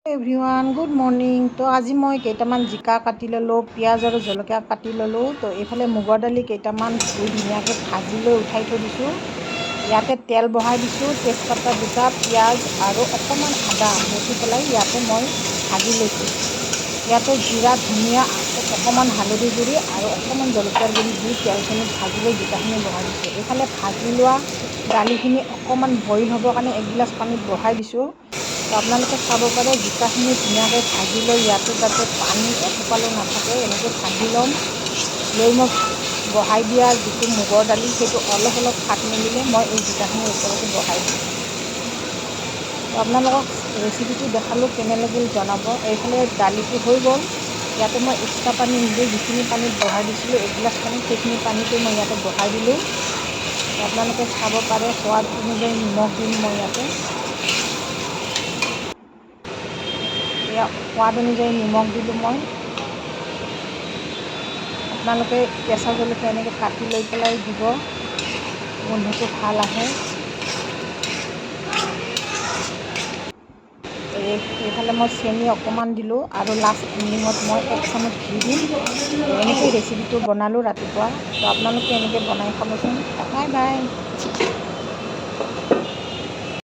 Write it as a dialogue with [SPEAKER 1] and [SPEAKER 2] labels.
[SPEAKER 1] Everyone good morning. তো আজি মই কেইটামান জিকা কাটি ল'লোঁ, পিঁয়াজ আৰু জলকীয়া কাটি ল'লোঁ। তো এইফালে মুগৰ দালি কেইটামান ধুই ধুনীয়াকৈ ভাজি লৈ উঠাই থৈ দিছোঁ। ইয়াতে তেল বহাই দিছোঁ, তেজপাতা দুটা, পিঁয়াজ আৰু অকণমান আদা বটি পেলাই ইয়াতে মই ভাজি লৈছোঁ। ইয়াতে জিৰা, ধনিয়া, অকণমান হালধি গুড়ি আৰু অকণমান জলকীয়াৰ গুড়ি দি তেলখিনি ভাজি লৈ জিকাখিনি বহাই দিছোঁ। এইফালে ভাজি লোৱা দালিখিনি অকণমান বইল হ'বৰ কাৰণে এগিলাচ পানীত বহাই দিছোঁ। তো আপোনালোকে চাব পাৰে জিকাখিনি ধুনীয়াকৈ ভাজি লৈ ইয়াতে যাতে পানী এটোপালো নাথাকে এনেকৈ ভাজি ল'ম। লৈ মই বহাই দিয়া যিটো মুগৰ দালি সেইটো অলপ অলপ ফাট মেলিলে মই এই জিকাখিনি ওপৰতে বহাই দিম। তো আপোনালোকক ৰেচিপিটো দেখালোঁ, কেনে লাগিল জনাব। এইফালে দালিটো হৈ গ'ল। ইয়াতে মই এক্সট্ৰা পানী নিদিওঁ, যিখিনি পানীত বহাই দিছিলোঁ এগিলাচ পানী সেইখিনি পানীতে মই ইয়াতে বহাই দিলোঁ। তো আপোনালোকে চাব পাৰে সোৱাদ অনুযায়ী নিমখ দিম মই ইয়াতে। সোৱাদ অনুযায়ী নিমখ দিলোঁ মই। আপোনালোকে কেঁচা জলকীয়া এনেকৈ কাটি লৈ পেলাই দিব, গোন্ধটো ভাল আহে। এইফালে মই চেনি অকণমান দিলোঁ আৰু লাষ্ট এণ্ডিঙত মই 1 চামুচ ঘি দিম। তো এনেকৈ ৰেচিপিটো বনালোঁ ৰাতিপুৱা। তো আপোনালোকে এনেকৈ বনাই খাবচোন। Bye bye.